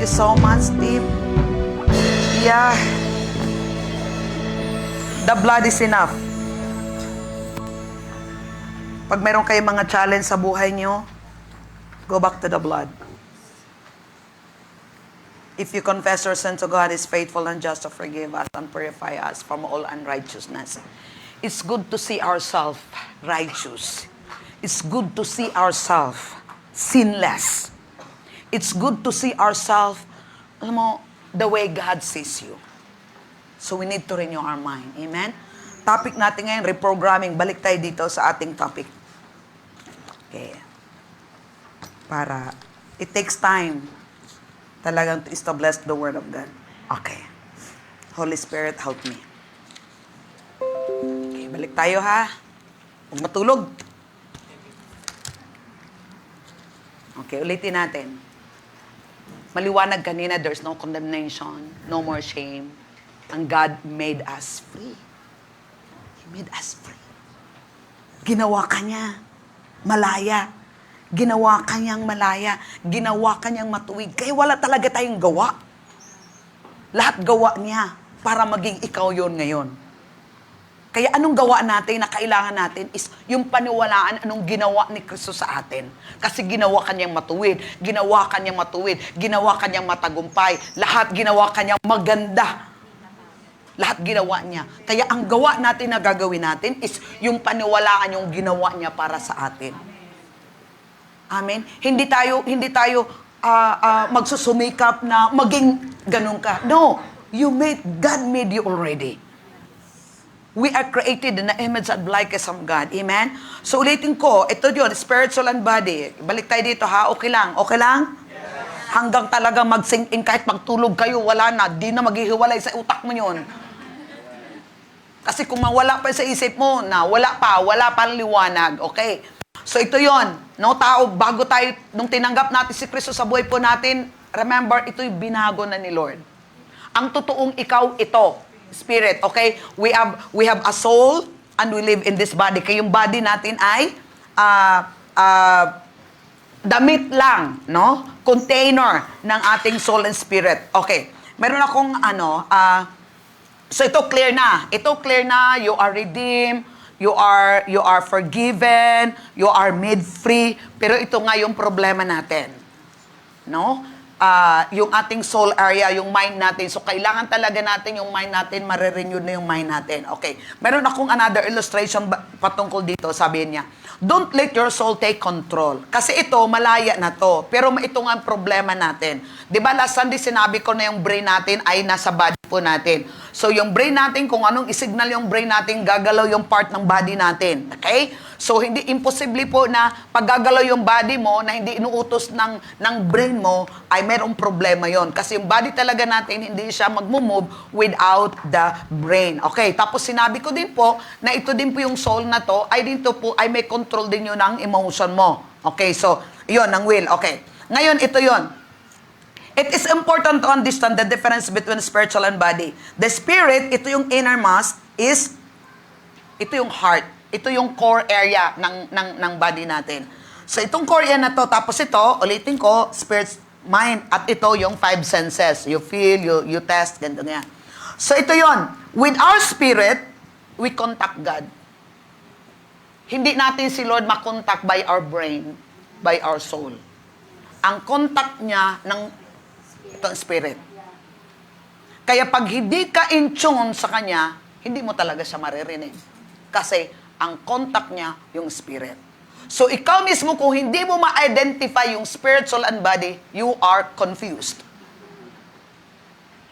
you so much, team. Yeah. The blood is enough. Pag meron kayong mga challenge sa buhay nyo, go back to the blood. If you confess your sin to God, is faithful and just to forgive us and purify us from all unrighteousness. It's good to see ourselves righteous. It's good to see ourselves sinless. It's good to see ourselves, alam mo, the way God sees you. So we need to renew our mind. Amen? Topic natin ngayon, reprogramming. Balik tayo dito sa ating topic. Okay. Para, it takes time talagang to establish the Word of God. Okay. Holy Spirit, help me. Okay, balik tayo ha. Huwag matulog. Okay, ulitin natin. Maliwanag kanina, there's no condemnation, no more shame. And God made us free. He made us free. Ginawa ka niya malaya. Ginawa ka niyang malaya. Ginawa ka niyang matuwid. Kaya wala talaga tayong gawa. Lahat gawa niya para maging ikaw yon ngayon. Kaya anong gawa natin na kailangan natin is yung paniwalaan anong ginawa ni Kristo sa atin. Kasi ginawa kanyang matuwid, ginawa kanyang matuwid, ginawa kanyang matagumpay, lahat ginawa kanyang maganda. Lahat ginawa niya. Kaya ang gawa natin na gagawin natin is yung paniwalaan yung ginawa niya para sa atin. Amen? Hindi tayo magsusumikap na maging ganun ka. No. God made you already. We are created in the image and likeness of God. Amen? So ulitin ko, ito yun, spiritual and body. Balik tayo dito ha, okay lang? Okay lang? Yes. Hanggang talaga mag-sink in, kahit magtulog kayo, wala na, di na maghihiwalay sa utak mo yun. Kasi kung mawala pa sa isip mo, na wala pa liwanag. Okay? So ito yon, no, tao, bago tayo, nung tinanggap natin si Kristo sa buhay po natin, remember, ito'y binago na ni Lord. Ang totoong ikaw, ito, spirit, okay? We have a soul and we live in this body. Kaya yung body natin ay damit lang, no? Container ng ating soul and spirit. Okay. Meron akong so ito clear na. Ito clear na, you are redeemed, you are forgiven, you are made free. Pero ito nga yung problema natin. No? Yung ating soul area, yung mind natin. So, kailangan talaga natin yung mind natin, marirenew na yung mind natin. Okay. Meron akong another illustration patungkol dito. Sabi niya, don't let your soul take control. Kasi ito, malaya na to. Pero ito nga ang problema natin. Diba, last Sunday sinabi ko na yung brain natin ay nasa body po natin. So, yung brain natin, kung anong isignal yung brain natin, gagalaw yung part ng body natin. Okay? So, hindi imposible po na paggagalaw yung body mo na hindi inuutos ng brain mo, ay merong problema yon. Kasi yung body talaga natin, hindi siya mag-move without the brain. Okay, tapos sinabi ko din po, na ito din po yung soul na to, ay dito po, ay may control din yun ng emotion mo. Okay, so, yun, ang will. Okay, ngayon, ito yon. It is important to understand the difference between spiritual and body. The spirit, ito yung innermost, ito yung heart. Ito yung core area ng body natin. So, itong core area na to, tapos ito, ulitin ko, spirit, mind, at ito yung 5 senses. You feel, you test, ganito nga. So, ito yon. With our spirit, we contact God. Hindi natin si Lord makontak by our brain, by our soul. Ang contact niya ng itong spirit. Kaya pag hindi ka in tune sa Kanya, hindi mo talaga siya maririnig. Kasi, ang contact niya, yung spirit. So, ikaw mismo, kung hindi mo ma-identify yung spiritual and body, you are confused.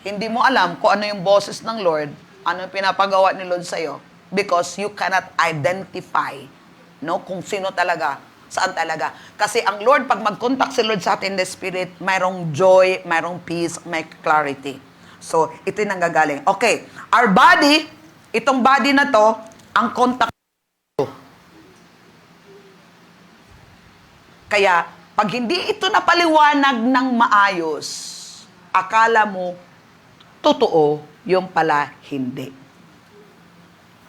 Hindi mo alam kung ano yung boses ng Lord, ano yung pinapagawa ni Lord sa'yo, because you cannot identify, no, kung sino talaga, saan talaga. Kasi ang Lord, pag mag-contact si Lord sa atin, the spirit, mayroong joy, mayroong peace, may clarity. So, ito yung nanggagaling. Okay, our body, itong body na to, ang contact. Kaya, pag hindi ito napaliwanag ng maayos, akala mo, totoo, yung pala hindi.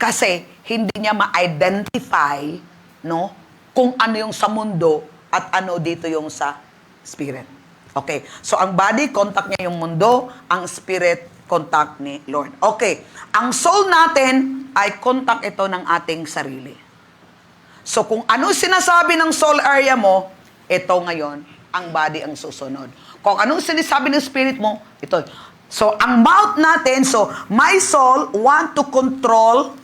Kasi, hindi niya ma-identify, no, kung ano yung sa mundo at ano dito yung sa spirit. Okay. So, ang body, contact niya yung mundo. Ang spirit, contact ni Lord. Okay. Ang soul natin ay contact ito ng ating sarili. So, kung ano sinasabi ng soul area mo, ito ngayon, ang body ang susunod. Kung anong sinasabi ng spirit mo, ito. So, ang mouth natin, so, my soul want to control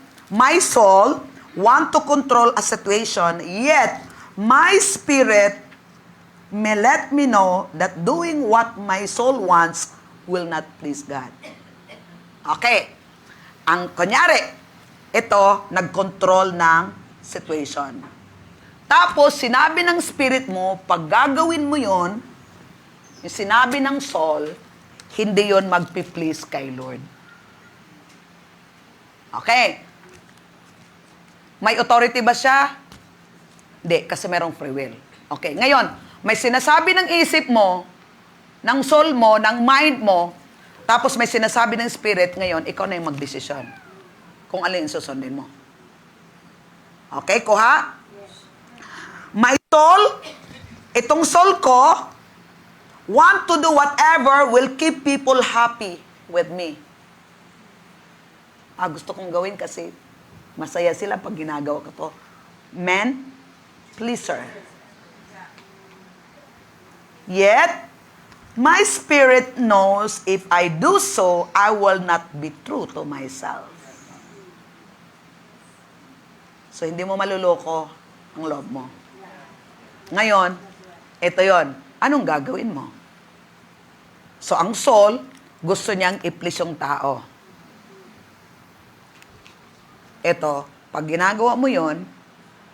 a situation, yet, my spirit may let me know that doing what my soul wants will not please God. Okay. Ang kunyari, ito, nag-control ng situation. Tapos, sinabi ng spirit mo, pag gagawin mo yon, yung sinabi ng soul, hindi yon magpi-please kay Lord. Okay. May authority ba siya? Hindi, kasi merong free will. Okay, ngayon, may sinasabi ng isip mo, ng soul mo, ng mind mo, tapos may sinasabi ng spirit, ngayon, ikaw na yung magdesisyon kung alin susundin mo. Okay, kuha? My soul, itong soul ko, want to do whatever will keep people happy with me. Gusto kong gawin kasi masaya sila pag ginagawa ko to. Man, pleaser. Yet, my spirit knows if I do so, I will not be true to myself. So, hindi mo maluloko ang loob mo. Ngayon, ito yon. Anong gagawin mo? So, ang soul, gusto niyang i-please yung tao. Ito, pag ginagawa mo yon,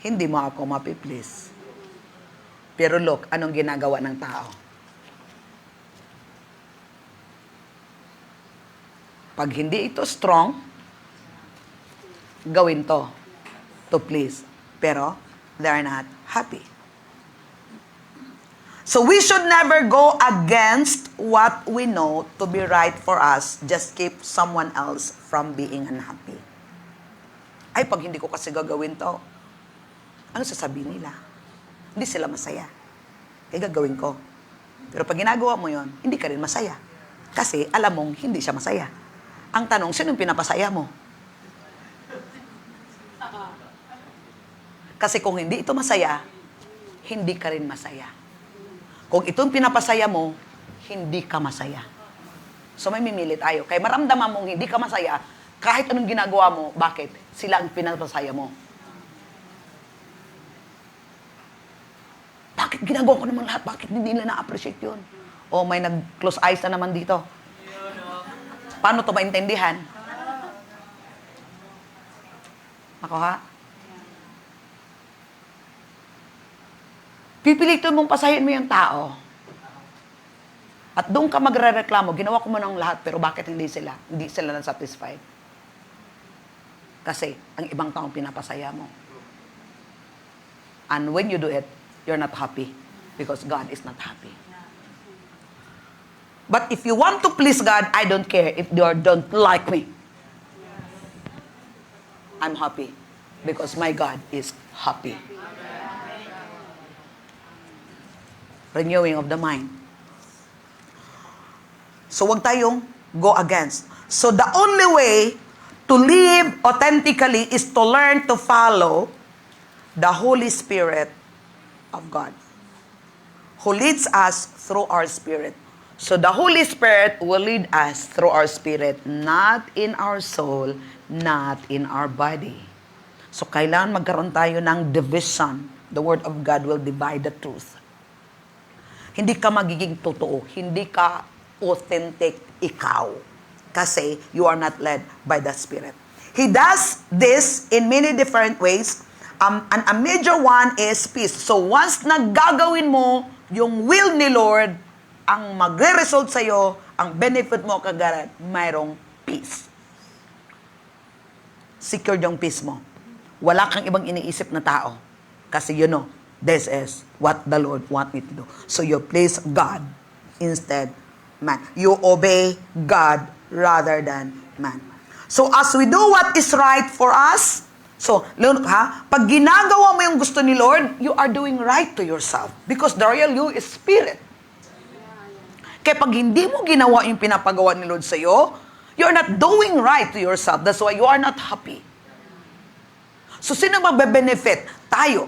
hindi mo ako mapiplease. Pero look, anong ginagawa ng tao? Pag hindi ito strong, gawin to please. Pero, they're not happy. So, we should never go against what we know to be right for us. Just keep someone else from being unhappy. Ay, pag hindi ko kasi gagawin to, ano sasabihin nila? Hindi sila masaya. Kaya gagawin ko. Pero pag ginagawa mo yon, hindi ka rin masaya. Kasi alam mong hindi siya masaya. Ang tanong, sinong pinapasaya mo? Kasi kung hindi ito masaya, hindi ka rin masaya. Kung itong pinapasaya mo, hindi ka masaya. So may mimili tayo. Kaya maramdaman mong hindi ka masaya, kahit anong ginagawa mo, bakit? Sila ang pinapasaya mo. Bakit ginagawa ko naman lahat? Bakit hindi nila na-appreciate yun? O may nag-close eyes na naman dito. Paano to maintindihan? Makuha? Pipilitin mong pasahin mo yung tao. At doon ka magre-reklamo, ginawa ko mo ng lahat, pero bakit hindi sila na-satisfied? Kasi ang ibang taong pinapasaya mo. And when you do it, you're not happy because God is not happy. But if you want to please God, I don't care if you don't like me. I'm happy because my God is happy. Renewing of the mind. So wag tayong go against. So the only way to live authentically is to learn to follow the Holy Spirit of God, who leads us through our spirit. So the Holy Spirit will lead us through our spirit, not in our soul, not in our body. So kailangan magkaroon tayo ng division. The Word of God will divide the truth. Hindi ka magiging totoo. Hindi ka authentic ikaw. Kasi you are not led by the Spirit. He does this in many different ways. And a major one is peace. So once naggagawin mo yung will ni Lord, ang magre-result sa'yo, ang benefit mo kagad, mayroong peace. Secure yung peace mo. Wala kang ibang iniisip na tao. Kasi you know, this is what the Lord want me to do. So you please God instead man. You obey God rather than man. So as we do what is right for us, so, pag ginagawa mo yung gusto ni Lord, you are doing right to yourself. Because the real you is spirit. Kaya pag hindi mo ginawa yung pinapagawa ni Lord sa'yo, you're not doing right to yourself. That's why you are not happy. So, sino magbe-benefit? Tayo.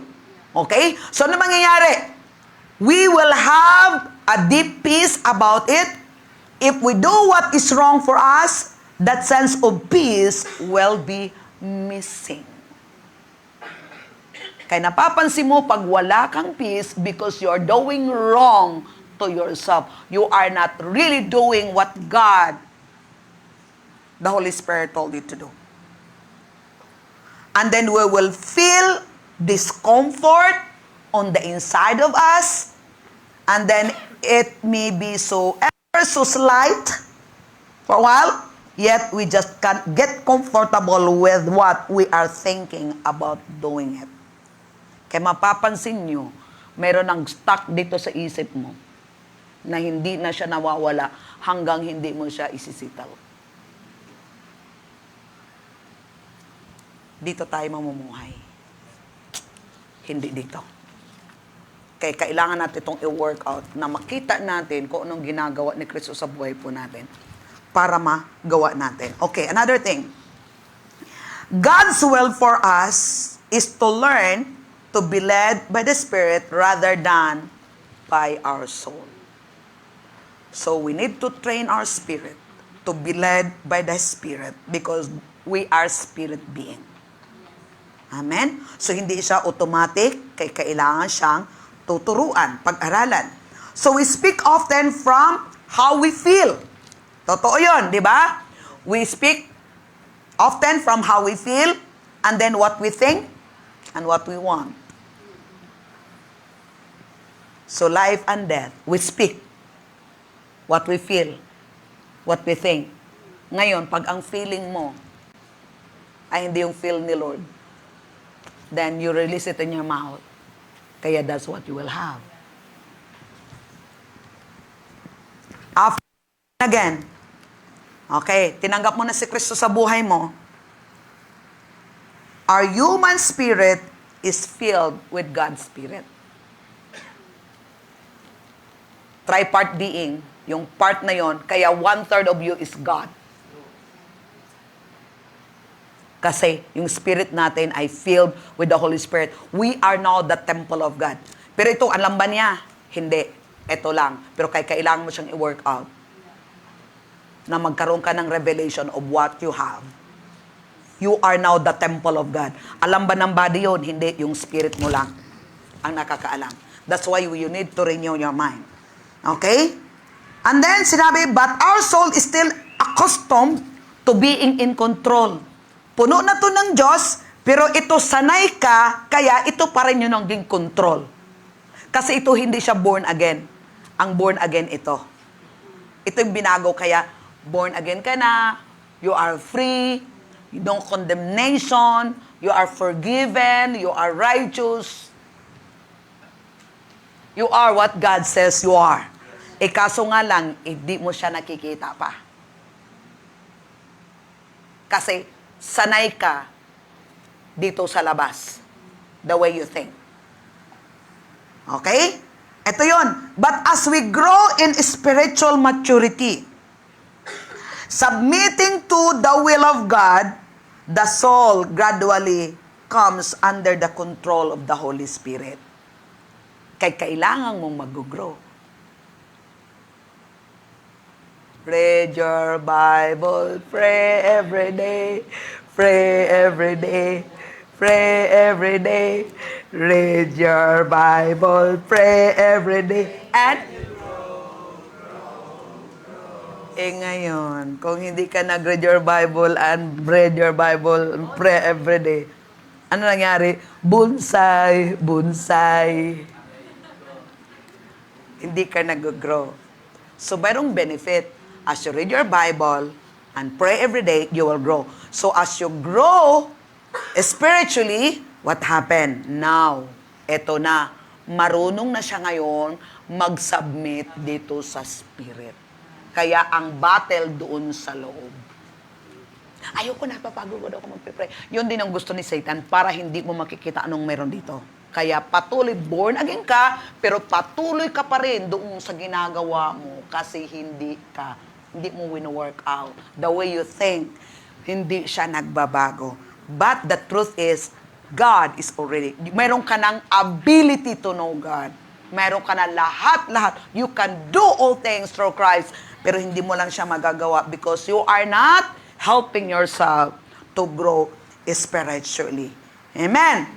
Okay? So, ano mangyayari? We will have a deep peace about it. If we do what is wrong for us, that sense of peace will be missing. Kaya napapansin mo, pag wala kang peace, because you're doing wrong to yourself, you are not really doing what God, the Holy Spirit told you to do. And then we will feel discomfort on the inside of us, and then it may be so ever so slight for a while, yet we just can't get comfortable with what we are thinking about doing it. Kaya mapapansin nyo, meron ng stuck dito sa isip mo na hindi na siya nawawala hanggang hindi mo siya isisitaw. Dito tayo mamumuhay. Hindi dito. Kaya kailangan natin itong i-work out na makita natin kung anong ginagawa ni Kristo sa buhay po natin para magawa natin. Okay, another thing. God's will for us is to learn to be led by the Spirit rather than by our soul. So we need to train our spirit to be led by the Spirit because we are spirit being. Amen? So hindi siya automatic, kaya kailangan siyang tuturuan, pag-aralan. So we speak often from how we feel. Totoo yun, di ba? We speak often from how we feel and then what we think and what we want. So life and death, we speak what we feel, what we think. Ngayon, pag ang feeling mo ay hindi yung feel ni Lord, then you release it in your mouth. Kaya that's what you will have. After again, okay, tinanggap mo na si Kristo sa buhay mo, our human spirit is filled with God's Spirit. Tripart being, yung part na yon, kaya 1/3 of you is God. Kasi yung spirit natin ay filled with the Holy Spirit. We are now the temple of God. Pero ito, alam ba niya? Hindi. Ito lang. Pero kailangan mo siyang i-work out. Na magkaroon ka ng revelation of what you have. You are now the temple of God. Alam ba ng body yun? Hindi. Yung spirit mo lang ang nakakaalam. That's why you need to renew your mind. Okay? And then, sinabi, but our soul is still accustomed to being in control. Puno na to ng Diyos, pero ito sanay ka, kaya ito pa rin yung naging control. Kasi ito hindi siya born again. Ang born again ito. Ito yung binago, kaya born again ka na, you are free, you don't condemnation, you are forgiven, you are righteous. You are what God says you are. Kaso nga lang, hindi mo siya nakikita pa. Kasi sanay ka dito sa labas. The way you think. Okay? Ito yon. But as we grow in spiritual maturity, submitting to the will of God, the soul gradually comes under the control of the Holy Spirit. Kaya kailangan mong mag-grow. Read your Bible, pray every day, pray every day, pray every day. Read your Bible, pray every day, and ngayon, kung hindi ka nag-read your Bible and read your Bible, pray every day, ano nangyari? Bonsai, bonsai. Hindi ka nag-grow. So, mayroong benefit. As you read your Bible and pray every day, you will grow. So as you grow spiritually, what happened? Now, eto na, marunong na siya ngayon mag-submit dito sa Spirit. Kaya ang battle doon sa loob. Ayoko na, papagod ako magpipray. Yun din ang gusto ni Satan para hindi mo makikita anong meron dito. Kaya patuloy, born again ka, pero patuloy ka pa rin doon sa ginagawa mo kasi hindi mo wino-work out. The way you think, hindi siya nagbabago. But the truth is, God is already, mayroon ka ng ability to know God. Mayroon ka na lahat. You can do all things through Christ, pero hindi mo lang siya magagawa because you are not helping yourself to grow spiritually. Amen.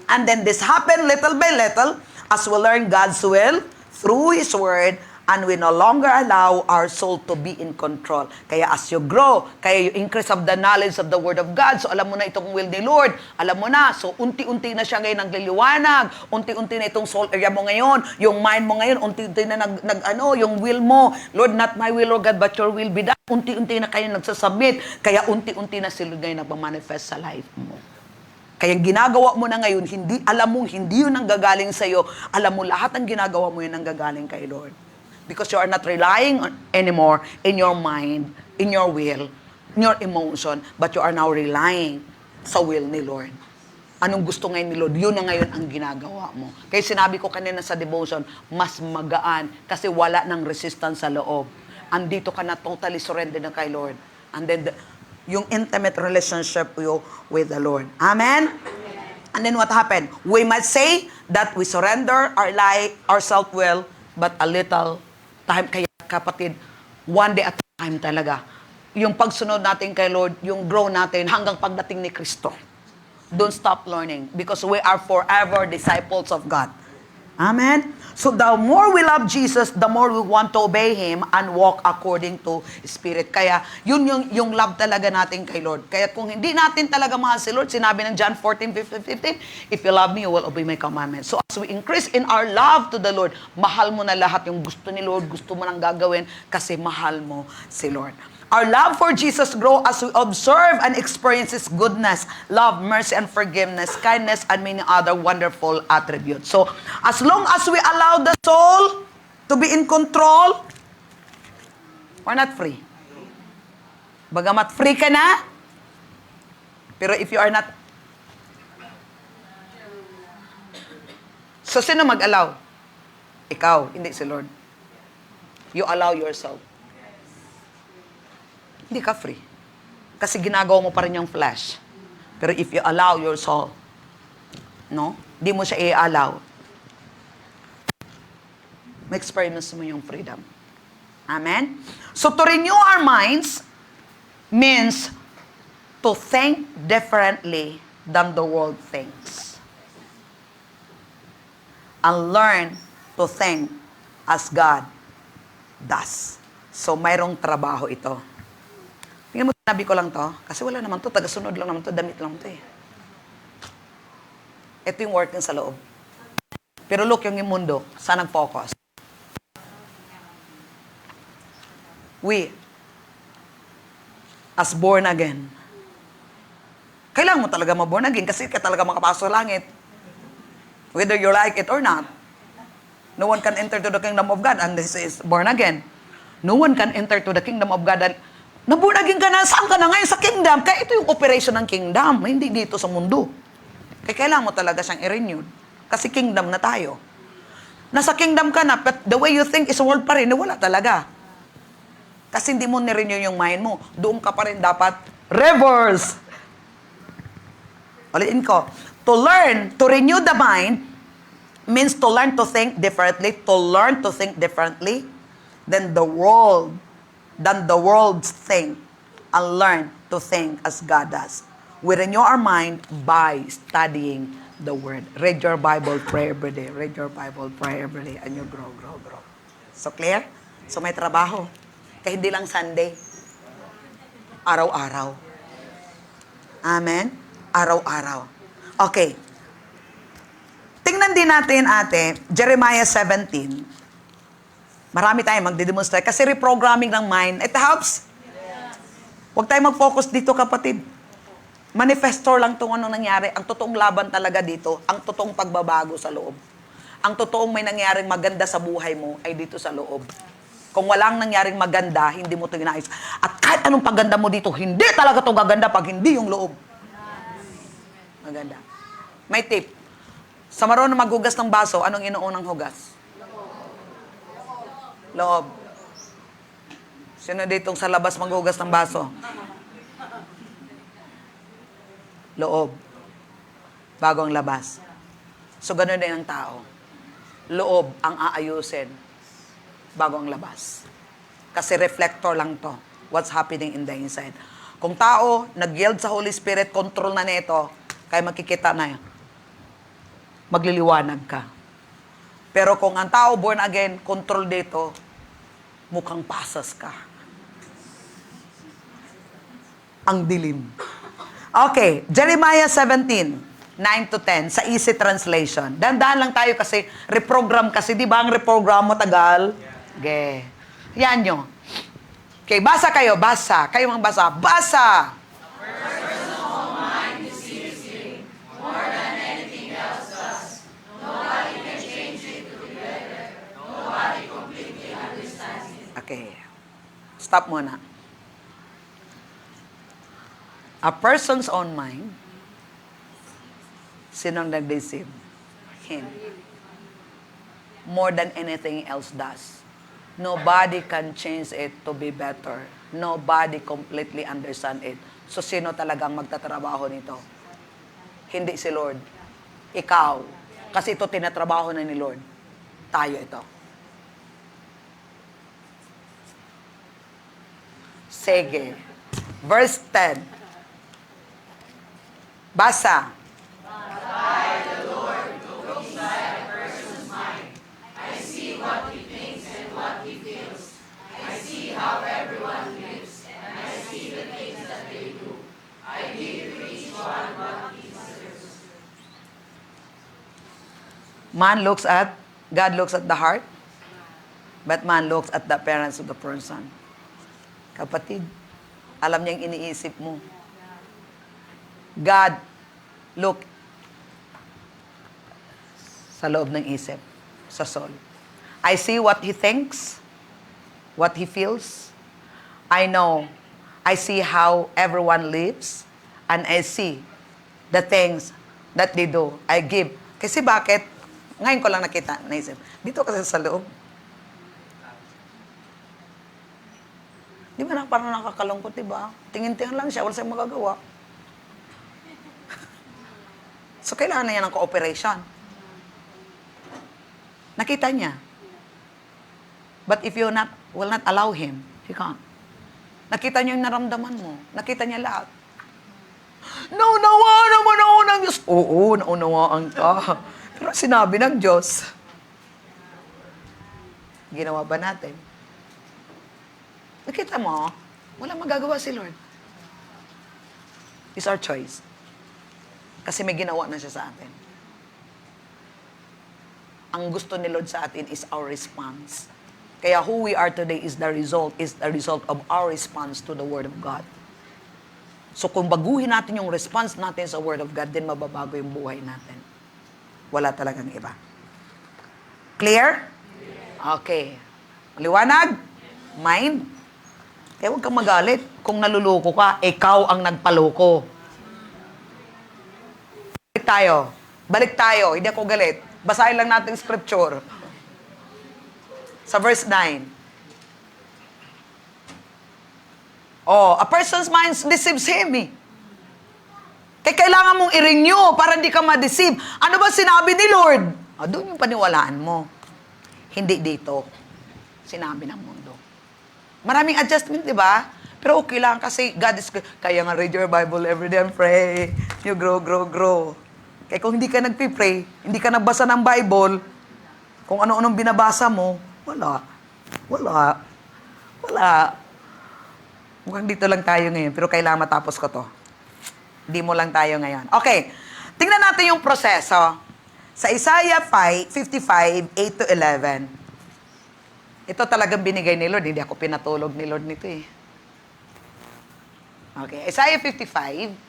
And then this happened little by little as we learn God's will through His Word, and we no longer allow our soul to be in control. Kaya as you grow, kaya you increase of the knowledge of the Word of God, so alam mo na itong will ni Lord, alam mo na, so unti-unti na siya ngayon nagliliwanag, unti-unti na itong soul area mo ngayon, yung mind mo ngayon, unti-unti na yung will mo, Lord, not my will, O God, but your will be done. Unti-unti na kayo nagsasubmit, kaya unti-unti na si Lord ngayon nagmamanifest sa life mo. Kaya ginagawa mo na ngayon, hindi yun ang gagaling sa'yo. Alam mo, lahat ng ginagawa mo yun ang gagaling kay Lord. Because you are not relying anymore in your mind, in your will, in your emotion, but you are now relying sa will ni Lord. Anong gusto ngayon ni Lord, yun na ngayon ang ginagawa mo. Kaya sinabi ko kanina sa devotion, mas magaan kasi wala ng resistance sa loob. Andito ka na totally surrendered na kay Lord. And then, yung intimate relationship you with the Lord. Amen? And then what happened? We might say that we surrender our self-will, but a little time. Kaya kapatid, one day at a time talaga. Yung pagsunod natin kay Lord, yung grow natin hanggang pagdating ni Kristo. Don't stop learning because we are forever disciples of God. Amen? So the more we love Jesus, the more we want to obey Him and walk according to Spirit. Kaya yun yung love talaga natin kay Lord. Kaya kung hindi natin talaga mahal si Lord, sinabi ng John 14:15, if you love me, you will obey my commandments. So as we increase in our love to the Lord, mahal mo na lahat yung gusto ni Lord, gusto mo nang gagawin kasi mahal mo si Lord. Our love for Jesus grow as we observe and experience His goodness, love, mercy, and forgiveness, kindness, and many other wonderful attributes. So, as long as we allow the soul to be in control, we're not free. Bagamat free ka na, pero if you are not, so sino mag-allow? Ikaw, hindi si Lord. You allow yourself. Hindi ka free. Kasi ginagawa mo pa rin yung flesh. Pero if you allow your soul, no? Di mo siya i-allow. Ma-experience mo yung freedom. Amen? So to renew our minds means to think differently than the world thinks. And learn to think as God does. So mayroong trabaho ito. Tingnan mo, sinabi ko lang to, kasi wala naman to, tagasunod lang naman to, damit lang to eh. Ito yung working sa loob. Pero look, yung mundo, saan nag-focus? We, as born again, kailangan mo talaga ma-born again kasi ka talaga makapasok sa langit. Whether you like it or not. No one can enter to the kingdom of God and this is born again. No one can enter to the kingdom of God and na-born again ka na, saan ka na ngayon? Sa kingdom. Kaya ito yung operation ng kingdom, hindi dito sa mundo. Kaya kailangan mo talaga siyang i-renew. Kasi kingdom na tayo. Nasa kingdom ka na, but the way you think is world pa rin, wala talaga. Kasi hindi mo ni-renew yung mind mo. Doon ka pa rin dapat reverse. Ulitin ko. To learn, to renew the mind, means to learn to think differently, to learn to think differently than the world think and learn to think as God does. We renew our mind by studying the Word. Read your Bible, pray every day. Read your Bible, pray every day, and you grow. So clear? So may trabaho. Kaya hindi lang Sunday. Araw-araw. Amen? Araw-araw. Okay. Tingnan din natin, ate, Jeremiah 17. Marami tayong magdidemonstrate. Kasi reprogramming ng mind, it helps. Huwag tayong mag-focus dito, kapatid. Manifestor lang itong anong nangyari. Ang totoong laban talaga dito, ang totoong pagbabago sa loob. Ang totoong may nangyaring maganda sa buhay mo ay dito sa loob. Kung walang nangyaring maganda, hindi mo ito ginais. At kahit anong paganda mo dito, hindi talaga ito gaganda pag hindi yung loob. Maganda. May tip. Sa marunong maghugas ng baso, anong inuunang hugas? Loob. Sino ditong sa labas maghugas ng baso? Loob. Bago ang labas. So, ganun din ang tao. Loob ang aayusin bago ang labas. Kasi reflector lang to. What's happening in the inside. Kung tao, nag-yield sa Holy Spirit, control na nito, kaya makikita na yan. Magliliwanag ka. Pero kung ang tao born again, control dito, mukhang pasas ka. Ang dilim. Okay, Jeremiah 17, 9-10, sa easy translation. Dandahan lang tayo kasi, reprogram kasi, di ba ang reprogram mo tagal? Okay. Yan nyo. Okay, basa kayo, basa. Kayo ang basa. Basa! Okay. Stop muna. A person's own mind, sinong nag-deceive? Him. More than anything else does. Nobody can change it to be better. Nobody completely understand it. So, sino talagang magtatrabaho nito? Hindi si Lord. Ikaw. Kasi ito tinatrabaho na ni Lord. Tayo ito. Sige. Verse 10. Basa. Man looks at, God looks at the heart, but man looks at the appearance of the person. Kapatid, alam niya yung iniisip mo. God look sa loob ng isip, sa soul. I see what he thinks, what he feels. I know. I see how everyone lives, and I see the things that they do. I give. Kasi bakit? Ngayon ko lang nakita, naisip. Dito kasi sa loob. Di ba na parang nakakalungkot, di ba? Tingin-tingin lang siya, wala siyang magagawa. So, kailangan na niya ng cooperation. Nakita niya. But if you will not allow him, he can't. Nakita niya yung naramdaman mo. Nakita niya lahat. Naunawa naman ako ng Diyos. Oo, naunawaan ka. Pero sinabi ng Diyos, ginawa ba natin? Nakita mo, wala magagawa si Lord. It's our choice. Kasi may ginawa na siya sa atin. Ang gusto ni Lord sa atin is our response. Kaya who we are today is the result of our response to the Word of God. So kung baguhin natin yung response natin sa Word of God, then mababago yung buhay natin. Wala talagang iba. Clear? Okay. Liwanag? Mind? Kaya huwag kang magalit. Kung naluloko ka, ikaw ang nagpaloko. Balik tayo. Hindi ako galit. Basahin lang natin scripture. Sa verse 9. Oh, a person's mind deceives him eh. Kaya kailangan mong i-renew para hindi ka ma-deceive. Ano ba sinabi ni Lord? Doon yung paniwalaan mo. Hindi dito. Sinabi ng mundo. Maraming adjustment, di ba? Pero okay lang kasi God is... Kaya nga read your Bible every day and pray. You grow, grow, grow. Kaya kung hindi ka nagpipray, hindi ka nagbasa ng Bible, kung ano-anong binabasa mo, wala. Mukhang dito lang tayo ngayon, pero kailangan matapos ko to. Di mo lang tayo ngayon. Okay, tingnan natin yung proseso. Sa Isaiah 55, 8-11. Ito talagang binigay ni Lord. Hindi ako pinatulog ni Lord nito eh. Okay, Isaiah 55.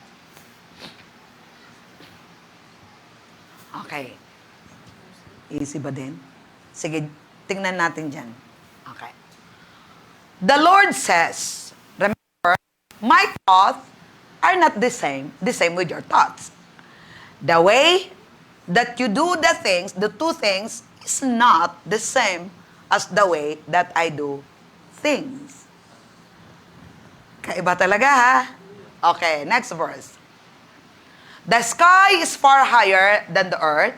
Okay. Easy ba din? Sige, tingnan natin dyan. Okay. The Lord says, remember, my thoughts are not the same with your thoughts. The way that you do the two things, is not the same as the way that I do things. Kaiba talaga, ha? Okay, next verse. The sky is far higher than the earth.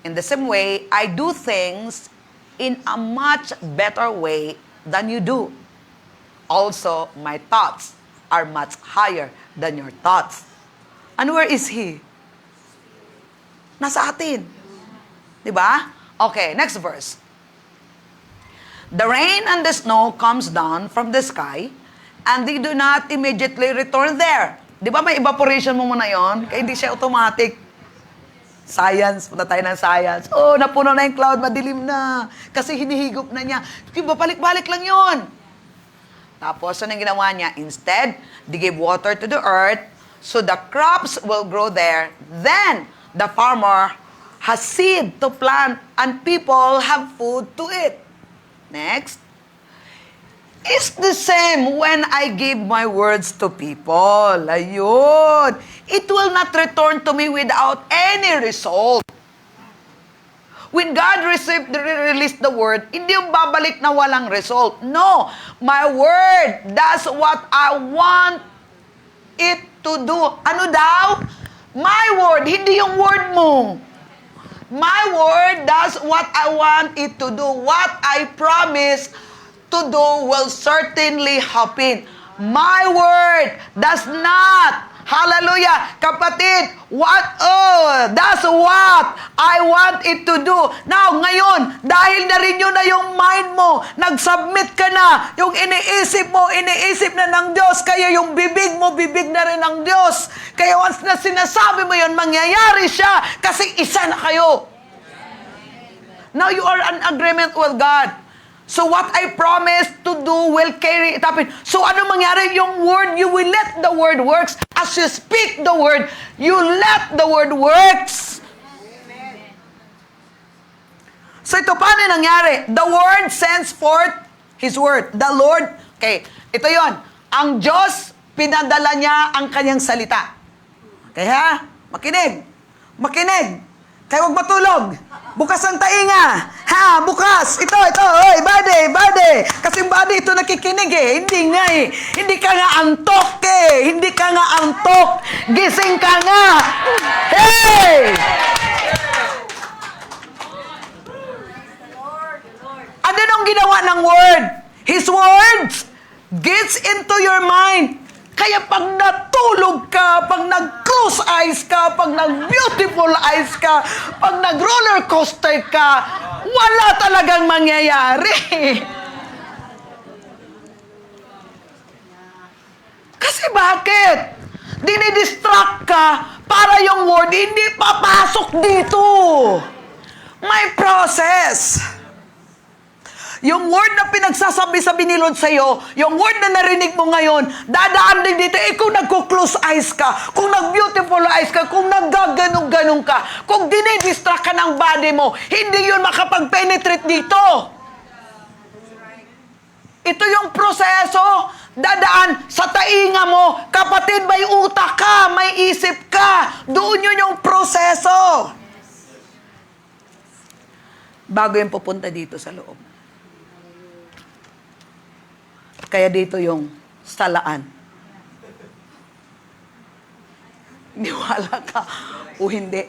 In the same way, I do things in a much better way than you do. Also, my thoughts are much higher than your thoughts. And where is He? Nasa atin. Diba? Okay, next verse. The rain and the snow comes down from the sky, and they do not immediately return there. Di ba may evaporation mo muna yon? Kaya hindi siya automatic. Science, punta tayo ng science. Oh, napuno na yung cloud, madilim na. Kasi hinihigop na niya. Balik-balik lang yon. Tapos, anong ginawa niya? Instead, they gave water to the earth, so the crops will grow there. Then, the farmer has seed to plant, and people have food to eat. Next. It's the same when I give my words to people. Ayun. It will not return to me without any result. When God released the word, hindi yung babalik na walang result. No. My word does what I want it to do. Ano daw? My word, hindi yung word mo. My word does what I want it to do. What I promise to do will certainly happen. My word does not. Hallelujah. Kapatid, that's what I want it to do. Now, ngayon, dahil na-renew na yung mind mo, nag-submit ka na, yung iniisip mo, iniisip na ng Diyos, kaya yung bibig mo, bibig na rin ng Diyos. Kaya once na sinasabi mo yun, mangyayari siya, kasi isa na kayo. Now, you are in agreement with God. So what I promised to do will carry it up. So ano mangyari? Yung word, you will let the word works. As you speak the word, you let the word works. So ito paano nangyari? The word sends forth His word. The Lord, okay, ito yon. Ang Diyos, pinadala niya ang kanyang salita. Okay ha? Makinig. Makinig. Kaya huwag matulog. Bukas ang tainga. Ha, bukas. Ito. Oy, body. Kasi body ito nakikinig eh. Hindi nga eh. Hindi ka nga antok eh. Hindi ka nga antok. Gising ka nga. Hey! Ano nung ginawa ng word? His words gets into your mind. Kaya pag natulog ka, pag nag-close eyes ka, pag nag-beautiful eyes ka, pag nag-roller coaster ka, wala talagang mangyayari. Kasi bakit? Dinidistract ka para yung word hindi papasok dito. May process. Yung word na pinagsasabi-sabi ni Lord sa'yo, yung word na narinig mo ngayon, dadaan din dito. Kung nagko-close eyes ka, kung nag-beautiful eyes ka, kung naggaganong-ganong ka, kung dinidistract ka ng body mo, hindi yun makapag-penetrate dito. Ito yung proseso, dadaan sa tainga mo. Kapatid, may utak ka, may isip ka. Doon yun yung proseso. Bago yung pupunta dito sa loob. Kaya dito yung salaan. Niwala ka o hindi.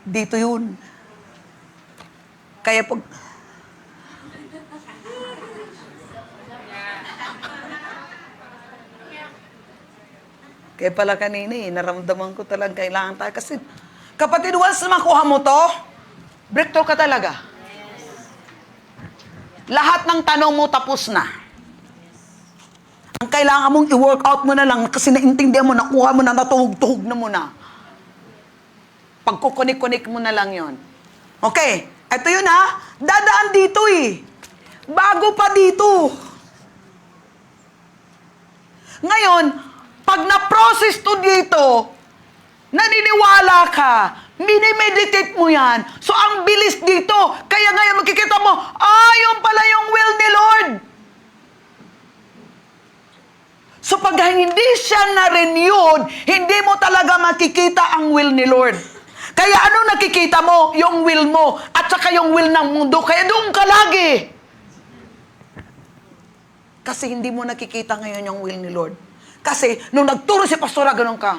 Dito yun. Kaya pag... Kaya pala kanina naramdaman ko talaga kailangan tayo. Kasi, kapatid, once na makuha mo to, breakthrough ka talaga. Lahat ng tanong mo tapos na. Ang kailangan mong i-work out mo na lang kasi naintindihan mo, nakuha mo na, natuhog-tuhog na mo na. Pagkukunik-kunik mo na lang yon. Okay, eto yun ha. Dadaan dito eh. Bago pa dito. Ngayon, pag na-process to dito, naniniwala ka, minimeditate mo yan. So, ang bilis dito. Kaya ngayon makikita mo, yun pala yung will ni Lord. So, pag hanggang hindi siya na-renewed, hindi mo talaga makikita ang will ni Lord. Kaya ano nakikita mo? Yung will mo at saka yung will ng mundo. Kaya doon ka lagi. Kasi hindi mo nakikita ngayon yung will ni Lord. Kasi nung nagturo si pastora, ganun ka.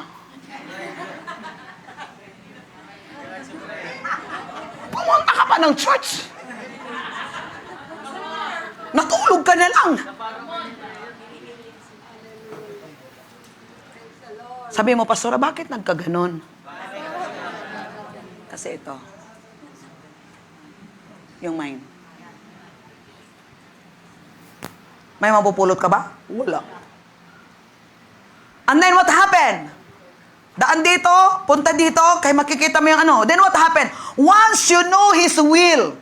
Pumunta ka pa ng church. Natulog ka na lang. Sabi mo, pastora, bakit nagkaganon? Kasi ito. Yung mind. May mapupulot ka ba? Wala. And then what happened? Daan dito, punta dito, kaya makikita mo yung ano. Then what happened? Once you know His will,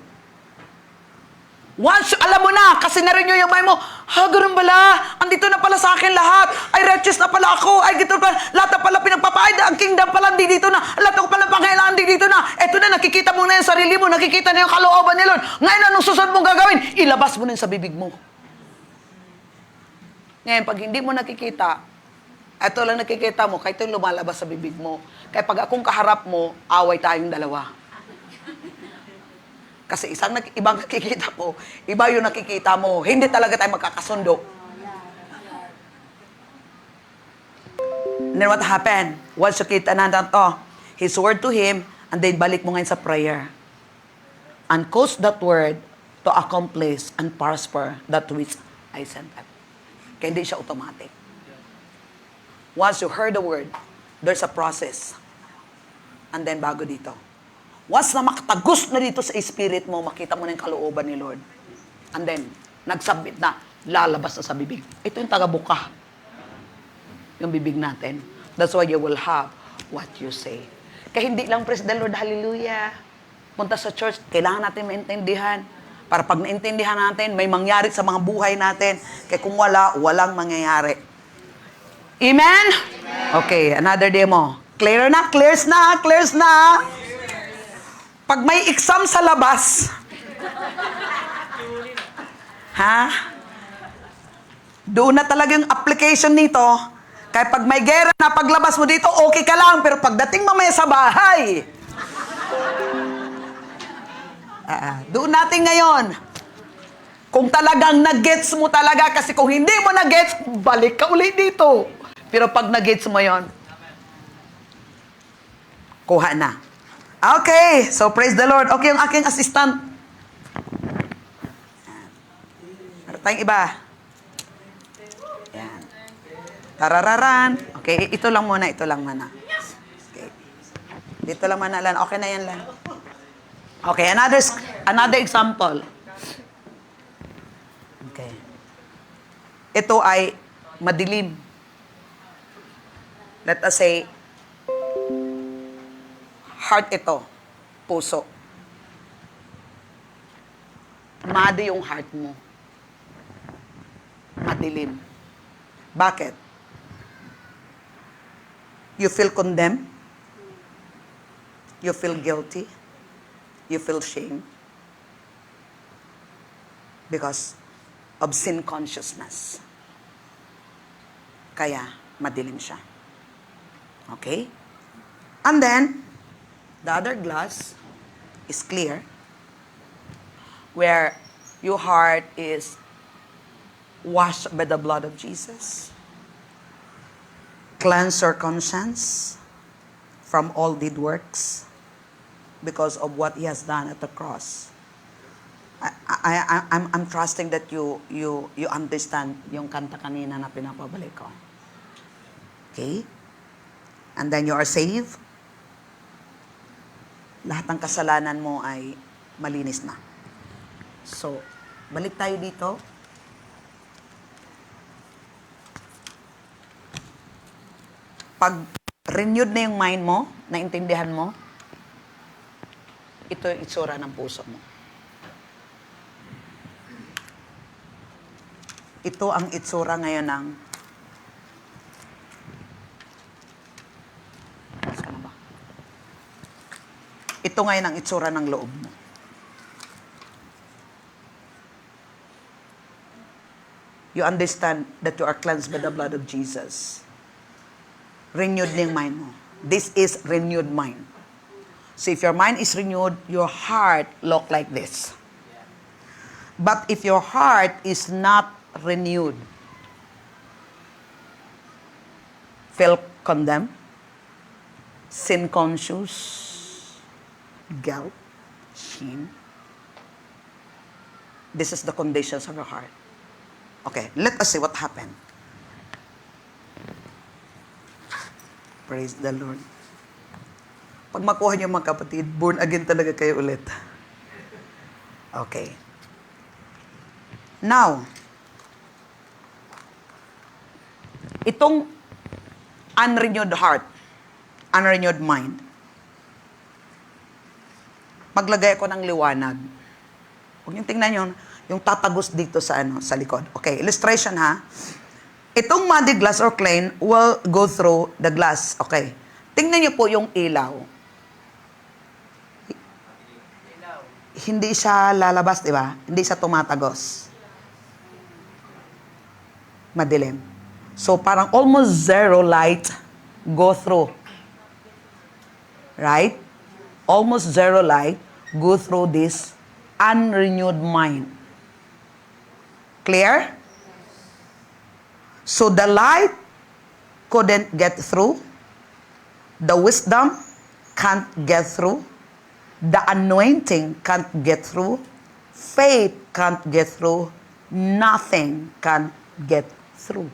once, alam mo na, kasi na-renew yung mind mo, ganun pala, andito na pala sa akin lahat, ay righteous na pala ako, ay gito pala, lahat na pala pinagpapaid, ang kingdom pala, di dito na, lahat ko pala pangailangan, di dito na, eto na, nakikita mo na yung sarili mo, nakikita na yung kalooban ni Lord, ngayon anong susunod mong gagawin? Ilabas mo na yung sa bibig mo. Ngayon, pag hindi mo nakikita, eto lang nakikita mo, kahit yung lumalabas sa bibig mo, kaya pag akong kaharap mo, away tayong dalawa. Kasi ibang nakikita mo, iba yung nakikita mo. Hindi talaga tayo magkakasundo. And then what happened? Once you kita na His word to him, and then balik mo ngayon sa prayer. And cause that word to accomplish and prosper that which I sent them. Kaya hindi siya automatic. Once you heard the word, there's a process. And then bago dito. Once na makatagos na dito sa spirit mo, makita mo na yung kalooban ni Lord. And then, nagsubmit na, lalabas na sa bibig. Ito yung taga-buka. Yung bibig natin. That's why you will have what you say. Kaya hindi lang, praise the Lord, hallelujah. Punta sa church, kailangan natin maintindihan. Para pag naintindihan natin, may mangyari sa mga buhay natin. Kaya kung wala, walang mangyayari. Amen? Okay, another demo. Clear na? Clears na? Clears na? Pag may exam sa labas, doon na talagang application nito. Kaya pag may gera na paglabas mo dito, okay ka lang. Pero pagdating mamaya sa bahay, doon natin ngayon. Kung talagang nag-gets mo talaga, kasi kung hindi mo nag-gets, balik ka ulit dito. Pero pag nag-gets mo yon, kuha na. Okay, so praise the Lord. Okay, yung aking assistant. Meron tayong iba. Yan. Tarararan. Okay, ito lang muna, ito lang muna. Okay. Dito lang muna lang. Okay na yan lang. Okay, another example. Okay. Ito ay madilim. Let us say, heart ito, puso. Madi yung heart mo. Madilim. Bakit? You feel condemned? You feel guilty? You feel shame? Because of sin consciousness. Kaya, madilim siya. Okay? And then, the other glass is clear, where your heart is washed by the blood of Jesus. Cleanse your conscience from all deed works because of what He has done at the cross. I'm trusting that you understand yung kanta kanina na pinapabalik ko. Okay? And then you are saved. Lahat ng kasalanan mo ay malinis na. So, balik tayo dito. Pag renewed na yung mind mo, naintindihan mo, ito yung itsura ng puso mo. Ito ang itsura ngayon ng ito ngayon ang itsura ng loob mo. you understand that you are cleansed by the blood of Jesus. Renewed na yung mind mo. This is renewed mind. So if your mind is renewed, your heart look like this. But if your heart is not renewed, feel condemned, sin conscious, guilt, shame. This is the conditions of your heart. Okay, let us see what happened. Praise the Lord. Pag makuha niyo mga kapatid, born again talaga kayo ulit. Okay. Now, itong unrenewed heart, unrenewed mind, maglagay ako ng liwanag. Huwag niyong tingnan yun, yung tatagos dito sa sa likod. Okay, illustration ha. Itong muddy glass or clay will go through the glass. Okay. Tingnan niyo po yung ilaw. Hindi siya lalabas, di ba? Hindi siya tumatagos. Madilim. So, parang almost zero light go through. Right? Almost zero light go through this unrenewed mind. Clear? So, the light couldn't get through. The wisdom can't get through. The anointing can't get through. Faith can't get through. Nothing can get through.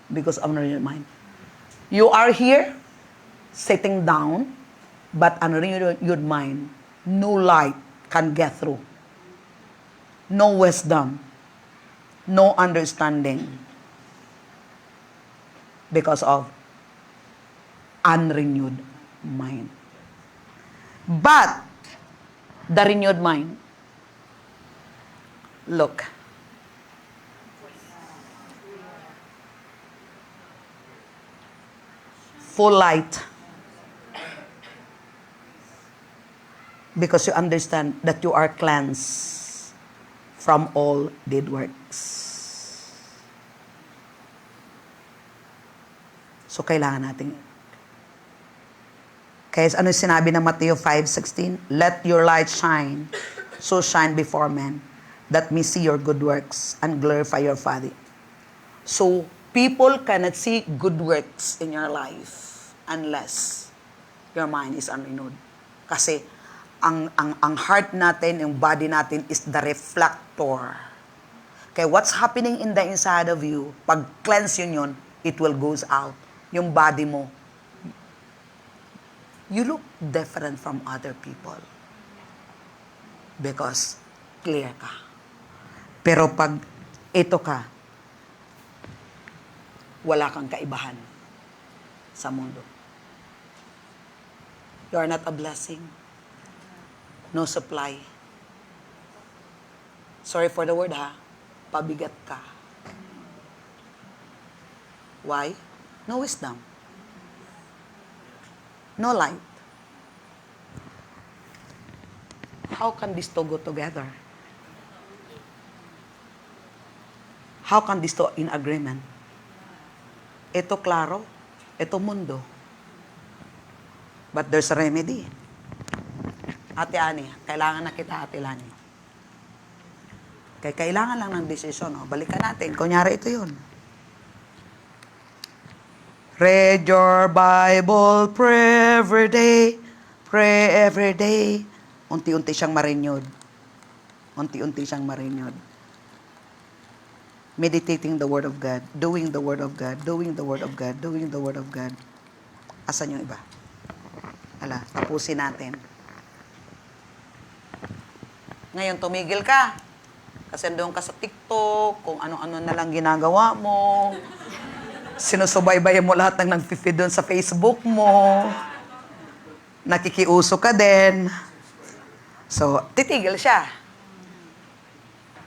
Because of unrenewed mind. You are here, sitting down, but unrenewed mind, no light can get through. No wisdom. No understanding. Because of unrenewed mind. But, the renewed mind, look. Full light. Because you understand that you are cleansed from all dead works. So, kailangan natin. Kaya ano sinabi ng Matthew 5:16? Let your light shine, so shine before men, that may see your good works and glorify your Father. So, people cannot see good works in your life unless your mind is unrenewed. Kasi, ang heart natin, yung body natin is the reflector. Kaya what's happening in the inside of you, pag cleanse yun, it will goes out. Yung body mo, you look different from other people. Because clear ka. Pero pag ito ka, wala kang kaibahan sa mundo. You are not a blessing. No supply. Sorry for the word ha. Pabigat ka. Why? No wisdom. No light. How can these two go together? How can these two in agreement? Ito klaro, ito mundo. But there's a remedy. Ate Ani, kailangan na kita, Ate Lani. Kaya kailangan lang ng desisyon. No? Balikan natin. Kunyari ito yun. Read your Bible, pray every day. Pray every day. Unti-unti siyang marinyod. Unti-unti siyang marinyod. Meditating the Word of God. Doing the Word of God. Doing the Word of God. Doing the Word of God. Asan yung iba? Hala, tapusin natin. Ngayon, tumigil ka. Kasi doon ka sa TikTok, kung ano-ano na lang ginagawa mo. Sinusubaybayan mo lahat ng nag-feed doon sa Facebook mo. Nakikiuso ka din. So, titigil siya.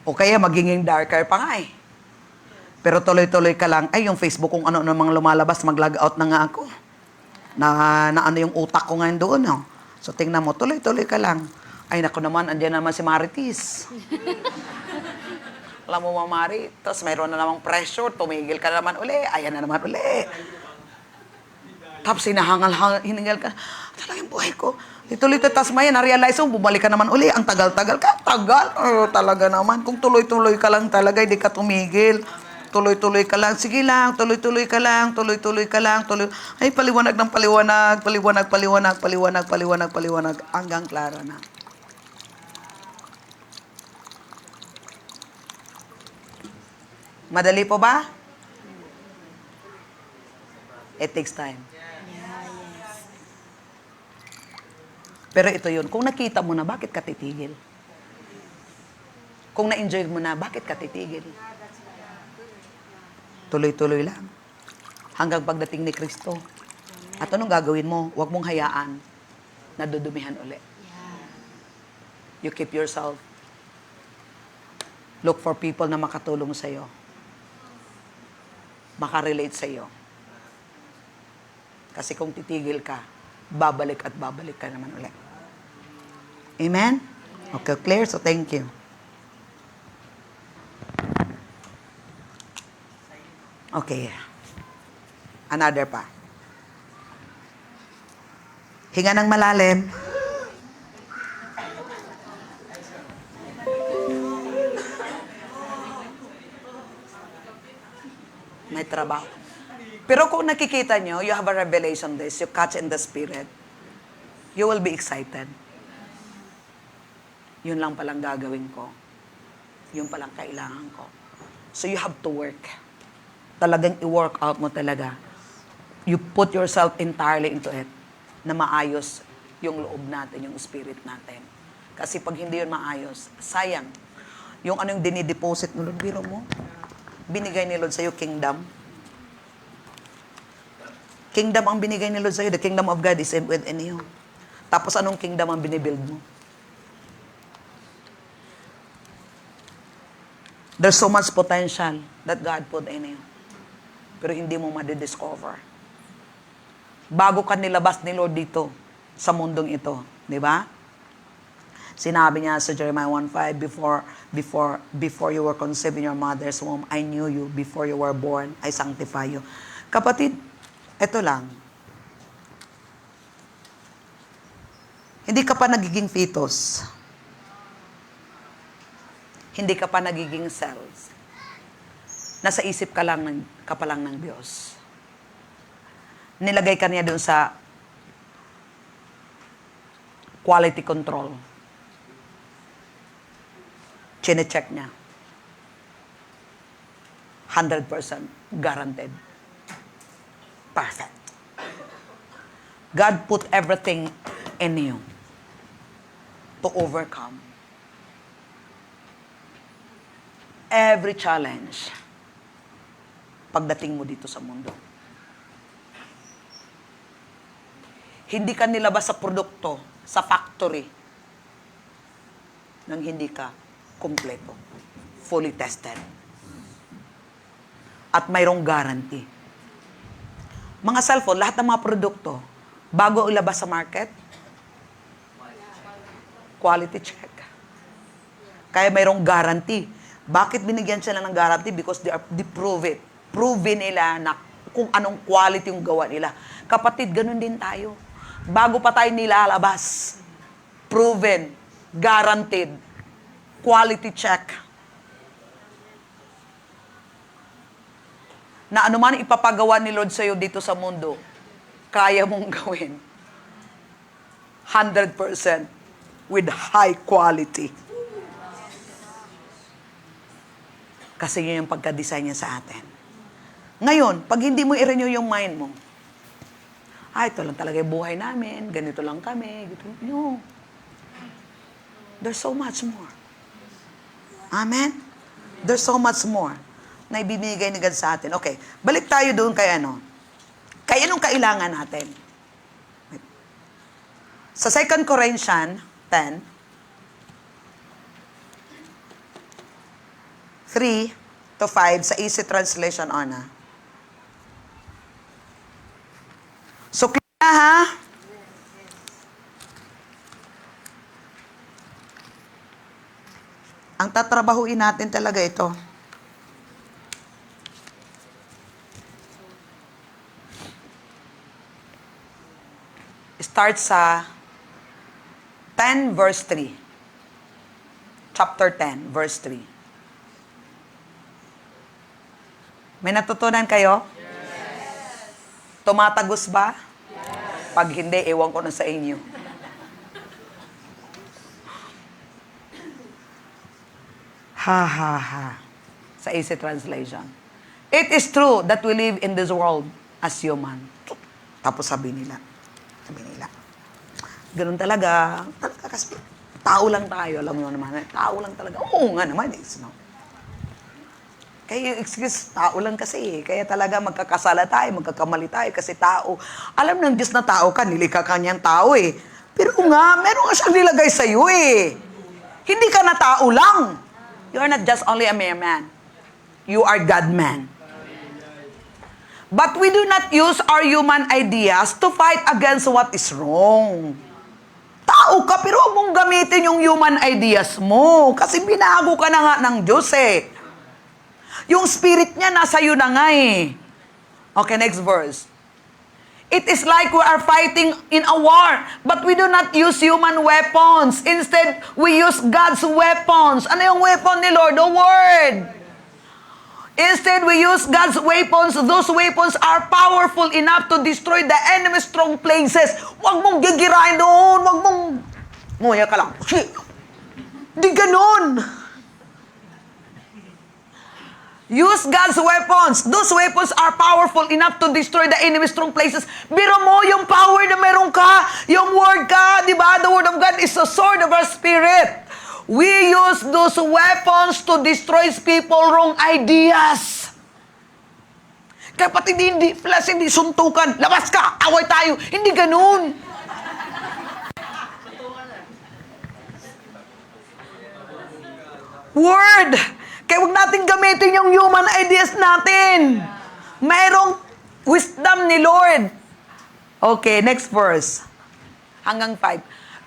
O kaya magiging darker pa nga eh. Pero tuloy-tuloy ka lang, ay yung Facebook kung ano namang lumalabas, mag-log out na nga ako. Na ano yung utak ko ngayon doon. No? So, tingnan mo, tuloy-tuloy ka lang. Ay, naku naman, andyan naman si Marites. Alam mo, mamari, tapos mayroon na namang pressure, tumigil ka na naman uli, ayan na naman uli. Tapos hiningal ka, talagang buhay ko. Ituloy, tapos maya, na-realize mo, bumalik ka naman uli, ang tagal-tagal ka, tagal. Talaga naman, kung tuloy-tuloy ka lang talaga, hindi ka tumigil. Tuloy-tuloy ka lang, sige lang, tuloy-tuloy ka lang, tuloy-tuloy ka lang, tuloy. Ay, paliwanag ng paliwanag, paliwanag, paliwanag, paliwanag, paliwanag, paliwanag, hanggang klaro na. Madali po ba? It takes time. Pero ito yun, kung nakita mo na, bakit ka titigil? Kung na-enjoy mo na, bakit ka titigil? Tuloy-tuloy lang. Hanggang pagdating ni Kristo. At anong gagawin mo? Huwag mong hayaan na dudumihan uli. You keep yourself. Look for people na makatulong sa'yo. Makarelate sa'yo. Kasi kung titigil ka, babalik at babalik ka naman ulit. Amen? Okay, clear? So, thank you. Okay. Another pa. Hinga ng malalim. May trabaho. Pero kung nakikita nyo, you have a revelation this, you catch in the spirit, you will be excited. Yun lang palang gagawin ko. Yun palang kailangan ko. So you have to work. Talagang i-work out mo talaga. You put yourself entirely into it na maayos yung loob natin, yung spirit natin. Kasi pag hindi yun maayos, sayang. Yung ano yung dinideposit mo, Lord, biro mo, binigay ni Lord sa'yo kingdom. Kingdom ang binigay ni Lord sa'yo. The kingdom of God is within you. Tapos anong kingdom ang binibuild mo? There's so much potential that God put in you. Pero hindi mo madidiscover. Bago ka nilabas ni Lord dito, sa mundong ito. Di ba? Sinabi niya sa Jeremiah 1:5, before you were conceived in your mother's womb, I knew you. Before you were born, I sanctify you. Kapatid, ito lang. Hindi ka pa nagiging fetus. Hindi ka pa nagiging cells. Nasa isip ka lang ng Diyos. Nilagay ka niya doon sa quality control. Chine-check niya. 100% guaranteed. Perfect. God put everything in you to overcome every challenge pagdating mo dito sa mundo. Hindi ka nilabas sa produkto, sa factory, nang hindi ka kumpleto, fully tested. At mayroong guarantee. Mga cellphone, lahat ng mga produkto, bago ilabas sa market, quality check. Kaya mayroong guarantee. Bakit binigyan sila ng guarantee? Because they prove it. Prove nila na kung anong quality yung gawa nila. Kapatid, ganun din tayo. Bago pa tayo nilalabas, proven, guaranteed, quality check. Na anuman ipapagawa ni Lord sa'yo dito sa mundo, kaya mong gawin. 100% with high quality. Kasi yun yung pagka-design niya sa atin. Ngayon, pag hindi mo i-renew yung mind mo, ito lang talaga yung buhay namin, ganito lang kami, ganito. No. There's so much more. Amen? There's so much more na ibibigay ni God sa atin. Okay, balik tayo doon kay ano. Kaya anong kailangan natin? Sa 2 Corinthians 10, 3 to 5, sa easy translation on So, clear na ha? Ang tatrabahuin natin talaga ito. Start sa 10 verse 3. Chapter 10 verse 3. May natutunan kayo? Yes. Tumatagos ba? Yes. Pag hindi, ewan ko na sa inyo. Ha ha ha. Sa easy translation. It is true that we live in this world as human. Tapos sabi nila. Ganun talaga. Kasi tao lang tayo. Alam mo naman. Tao lang talaga. Oo nga naman. No? Kaya excuse, tao lang kasi. Kaya talaga magkakasala tayo, magkakamali tayo kasi tao. Alam ng Diyos na tao ka, nilikha ka niyang tao eh. Pero nga, meron nga siyang nilagay sa'yo eh. Hindi ka na tao lang. You are not just only a mere man. You are God-man. But we do not use our human ideas to fight against what is wrong. Tao ka, pero huwag mong gamitin yung human ideas mo. Kasi binago ka na nga ng Diyos eh. Yung spirit niya nasa iyo na nga eh. Okay, next verse. It is like we are fighting in a war, but we do not use human weapons. Instead, we use God's weapons. Ano yung weapon ni Lord? The Word. Instead, we use God's weapons. Those weapons are powerful enough to destroy the enemy's strong places. Huwag mong gigirahin doon. Huwag mong... Nguya ka lang. Di ganon. Use God's weapons. Those weapons are powerful enough to destroy the enemy's strong places. Biro mo yung power na meron ka, yung word ka, di ba? The word of God is the sword of our spirit. We use those weapons to destroy people wrong ideas. Kaya pati hindi flash, hindi suntukan. Labas ka, away tayo. Hindi ganun. Word. Kaya huwag natin gamitin yung human ideas natin. Mayroong wisdom ni Lord. Okay, next verse. Hanggang 5.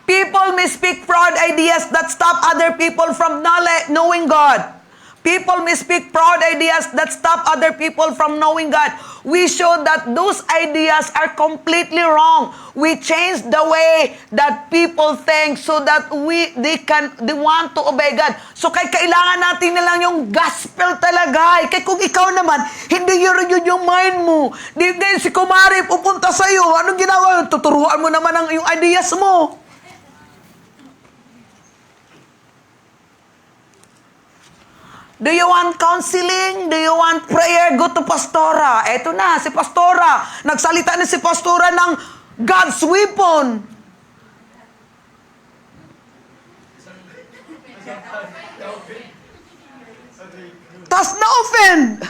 People may speak proud ideas that stop other people from knowing God. People may speak proud ideas that stop other people from knowing God. We show that those ideas are completely wrong. We change the way that people think so that they want to obey God. So kailangan natin na lang yung gospel talaga. Kaya kung ikaw naman, hindi yun yung mind mo. Di si Kumari pupunta sa'yo. Anong ginawa? Tuturuan mo naman yung ideas mo. Do you want counseling? Do you want prayer? Go to Pastora. Eto na, si Pastora. Nagsalita na si Pastora ng God's weapon. Tas na-offend.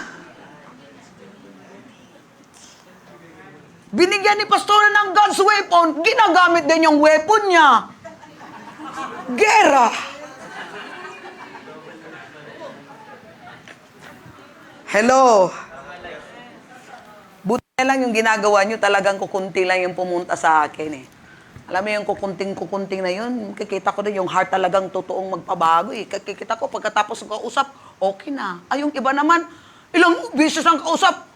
Binigyan ni Pastora ng God's weapon. Ginagamit din yung weapon niya. Gera. Hello. Buti na lang yung ginagawa nyo, talagang kukunti lang yung pumunta sa akin eh. Alam mo yung kukunting na yun, kikita ko din yung heart talagang totoong magpabago eh. Kikita ko pagkatapos ng kausap, okay na. Ay, yung iba naman, ilang beses ang kausap.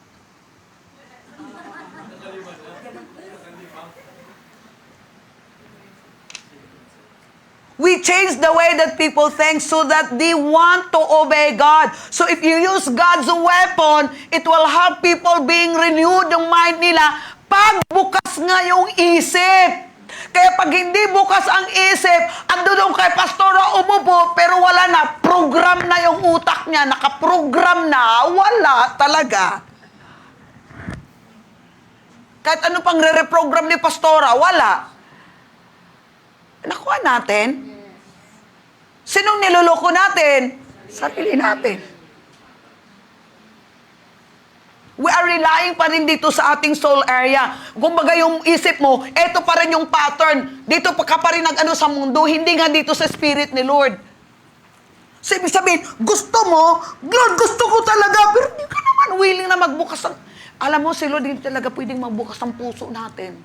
We change the way that people think so that they want to obey God. So if you use God's weapon, it will help people being renewed yung mind nila pag bukas nga yung isip. Kaya pag hindi bukas ang isip, ando doon kay Pastora umupo, pero wala na, program na yung utak niya, nakaprogram na, wala talaga. Kahit ano pang re-reprogram ni Pastora, wala. Nakuha natin. Sinong niloloko natin? Sarili natin. We are relying pa rin dito sa ating soul area. Kumbaga yung isip mo, eto pa rin yung pattern. Dito ka pa rin nag-ano sa mundo, hindi nga dito sa spirit ni Lord. So, ibig sabihin, gusto mo, Lord, gusto ko talaga, pero hindi ka naman willing na magbukas ng... Alam mo, si Lord hindi talaga pwedeng magbukas ng puso natin.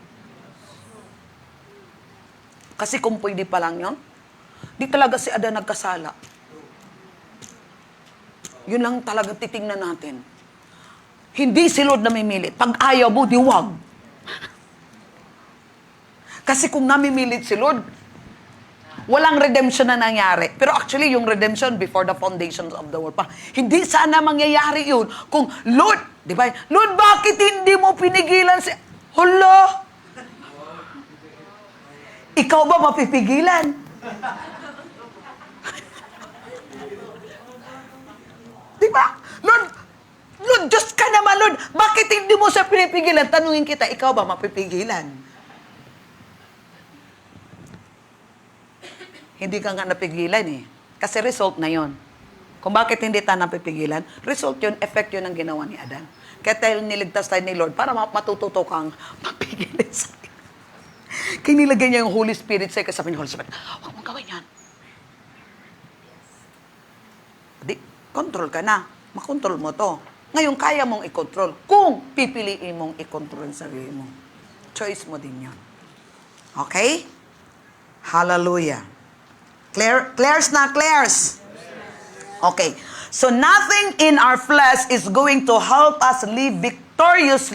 Kasi kung pwede pa lang yun, di talaga si Adan nagkasala. Yun lang talagang titingnan natin. Hindi si Lord namimilit. Pag ayaw mo, di wag. Kasi kung namimilit si Lord, walang redemption na nangyari. Pero actually, yung redemption before the foundations of the world pa. Hindi sana mangyayari yun kung, Lord, di ba? Lord, bakit hindi mo pinigilan si... Hala! Ikaw ba mapipigilan? Di ba? Lord, Diyos ka naman, Lord. Bakit hindi mo siya pinipigilan? Tanungin kita, ikaw ba mapipigilan? Hindi ka nga napigilan eh. Kasi result na yon. Kung bakit hindi tayo napipigilan, result yun, effect yun ang ginawa ni Adan. Kaya tayo niligtas tayo ni Lord para matututo kang mapigilin sa akin. Kaya nilagay niya yung Holy Spirit sa'yo, kasabi ni Holy Spirit, huwag mong gawin yan. Di, control ka na. Makontrol mo to. Ngayon, kaya mong i-control. Kung pipiliin mong i-control ang sarili mo. Choice mo din yan. Okay? Hallelujah. Clairs na, clairs. Okay. So nothing in our flesh is going to help us live victorious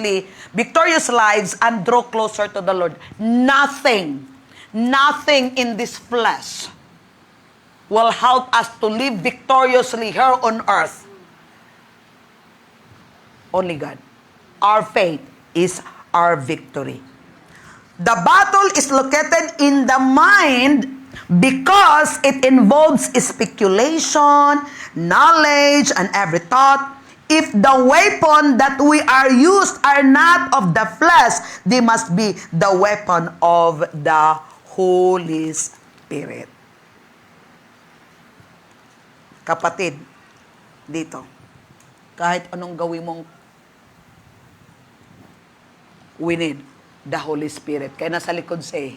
lives and draw closer to the Lord. Nothing in this flesh will help us to live victoriously here on earth. Only God. Our faith is our victory. The battle is located in the mind because it involves speculation, knowledge, and every thought. If the weapon that we are used are not of the flesh, they must be the weapon of the Holy Spirit. Kapatid, dito, kahit anong gawin mong, we need the Holy Spirit. Kaya nasa likod say,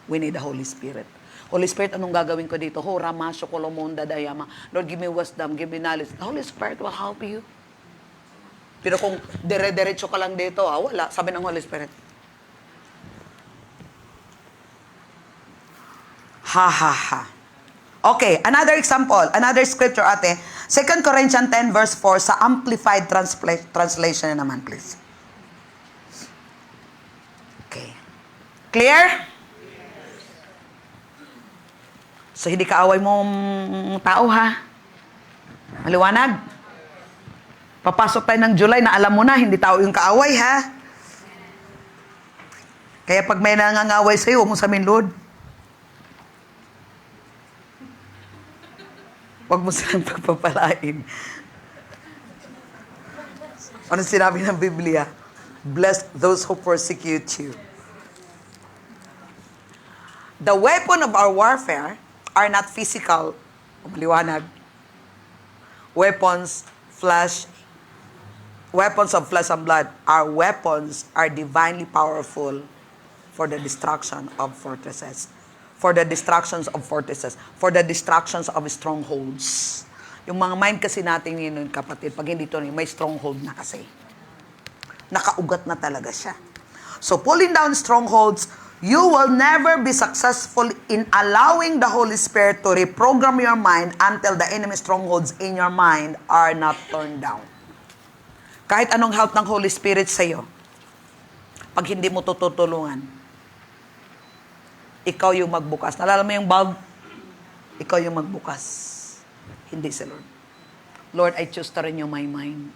we need the Holy Spirit. Holy Spirit, anong gagawin ko dito? Ho, Ramasyo, Kolomonda, Dayama. Lord, give me wisdom, give me knowledge. The Holy Spirit will help you. Pero kung dire-diretso ka lang dito, wala. Sabi ng Holy Spirit. Ha, ha, ha. Okay, another example, another scripture ate. 2 Corinthians 10 verse 4 sa Amplified Translation naman, please. Okay. Clear? So, hindi kaaway mong tao, ha? Maliwanag? Papasok tayo ng July na alam mo na, hindi tao yung kaaway, ha? Kaya pag may nangangaway sa'yo, huwag mo sabihin, Lord. Huwag mo silang pagpapalain. Ano sinabi ng Biblia? Bless those who persecute you. The weapon of our warfare are not physical, maliwanag, weapons of flesh and blood. Our weapons are divinely powerful for the destruction of fortresses. For the destructions of fortresses. For the destructions of strongholds. Yung mga mind kasi natin yun, kapatid, pag hindi ito, may stronghold na kasi. Nakaugat na talaga siya. So, pulling down strongholds, you will never be successful in allowing the Holy Spirit to reprogram your mind until the enemy strongholds in your mind are not torn down. Kahit anong help ng Holy Spirit sa iyo, pag hindi mo tutulungan, ikaw yung magbukas. Nalala mo yung bulb? Ikaw yung magbukas. Hindi si Lord. Lord, I choose to renew my mind.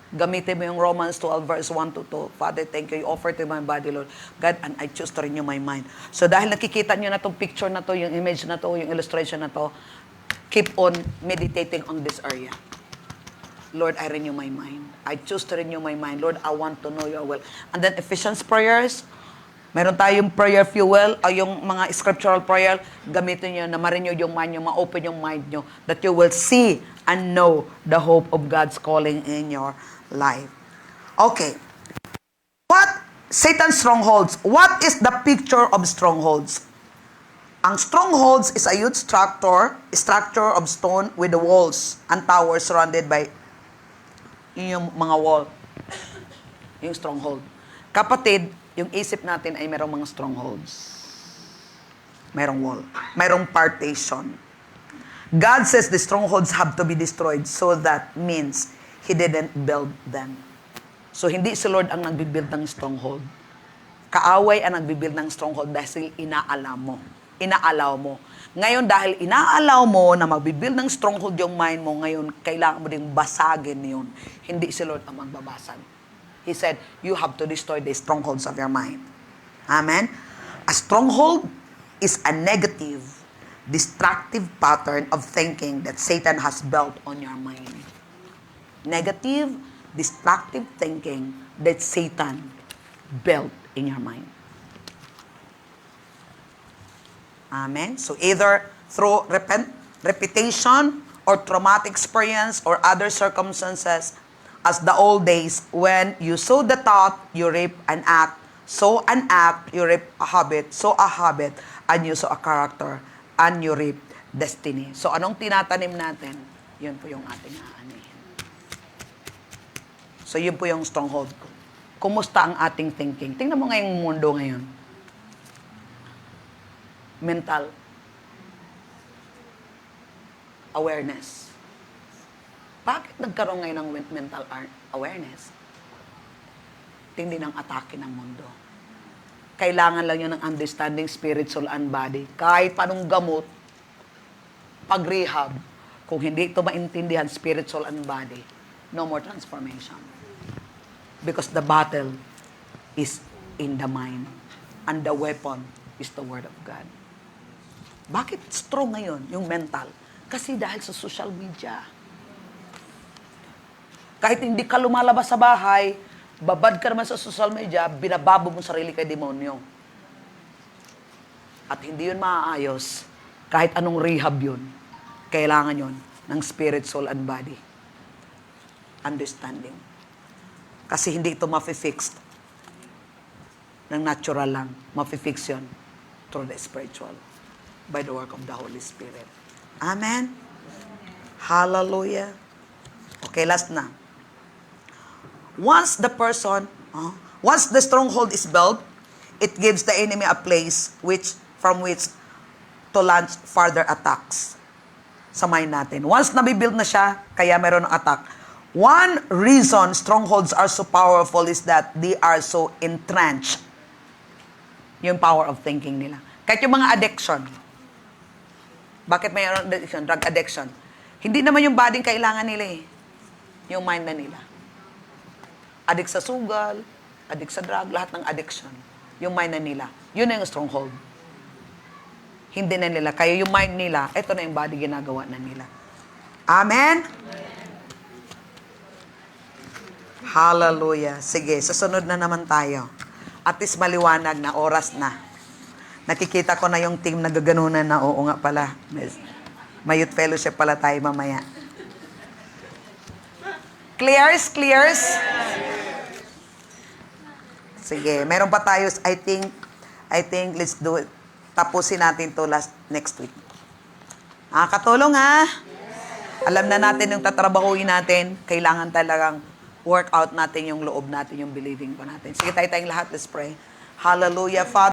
Gamitin mo yung Romans 12 verse 1 to 2. Father, thank you. You offer to my body, Lord. God, and I choose to renew my mind. So dahil nakikita nyo na itong picture na to, yung image na to, yung illustration na to, keep on meditating on this area. Lord, I renew my mind. I choose to renew my mind. Lord, I want to know your will. And then Ephesians prayers, meron tayong prayer fuel, o yung mga scriptural prayer, gamitin nyo na ma-renew yung mind nyo, ma-open yung mind nyo, that you will see and know the hope of God's calling in your life. Okay. What? Satan's strongholds. What is the picture of strongholds? Ang strongholds is a huge structure of stone with the walls and towers surrounded by yung mga wall. Yung stronghold. Kapatid, yung isip natin ay merong mga strongholds. Merong wall. Merong partition. God says the strongholds have to be destroyed, so that means He didn't build them. So hindi si Lord ang nagbibuild ng stronghold. Kaaway ang nagbibuild ng stronghold dahil inaalam mo. Inaalaw mo. Ngayon dahil inaalaw mo na magbibuild ng stronghold yung mind mo, ngayon kailangan mo ding basagin yun. Hindi si Lord ang magbabasag. He said, you have to destroy the strongholds of your mind. Amen? A stronghold is a negative, destructive pattern of thinking that Satan has built on your mind. Negative, destructive thinking that Satan built in your mind. Amen? So either through repetition or traumatic experience or other circumstances, as the old days, when you sow the thought, you reap an act. Sow an act, you reap a habit. Sow a habit, and you sow a character, and you reap destiny. So anong tinatanim natin? Yun po yung ating aanihin. So yun po yung stronghold ko. Kumusta ang ating thinking? Tingnan mo ngayong mundo ngayon. Mental awareness. Bakit nagkaroon ngayon ng mental awareness? Tindi ng atake ng mundo. Kailangan lang yun ng understanding spirit, soul, and body. Kahit panong gamot, pag-rehab, kung hindi ito maintindihan, spirit, soul, and body, no more transformation. Because the battle is in the mind. And the weapon is the Word of God. Bakit strong ngayon yung mental? Kasi dahil sa social media. Kahit hindi ka lumalabas sa bahay, babad ka naman sa social media, binababo mo sarili kay demonyo. At hindi yun maaayos, kahit anong rehab yun, kailangan yun ng spirit, soul, and body. Understanding. Kasi hindi ito mafi-fix ng natural lang. Mafi-fix yun through the spiritual, by the work of the Holy Spirit. Amen? Hallelujah. Okay, last na. Once the stronghold is built, it gives the enemy a place from which to launch further attacks sa mind natin. Once nabibuild na siya, kaya meron ng attack. One reason strongholds are so powerful is that they are so entrenched. Yung power of thinking nila. Kahit yung mga addiction. Bakit mayroon addiction? Drug addiction. Hindi naman yung body kailangan nila eh. Yung mind na nila. Addict sa sugal, addict sa drug, lahat ng addiction. Yung mind na nila. Yun na yung stronghold. Hindi na nila. Kaya yung mind nila, ito na yung body ginagawa na nila. Amen? Hallelujah. Sige, susunod na naman tayo. At least maliwanag na, oras na. Nakikita ko na yung team na gaganunan na, oo nga pala. May youth fellowship pala tayo mamaya. Clears? Sige, meron pa tayo, I think, let's do it. Tapusin natin to next week. Katulong ha? Alam na natin yung tatrabahuin natin, kailangan talagang work out natin yung loob natin, yung believing po natin. Sige, tayong lahat, let's pray. Hallelujah, Father.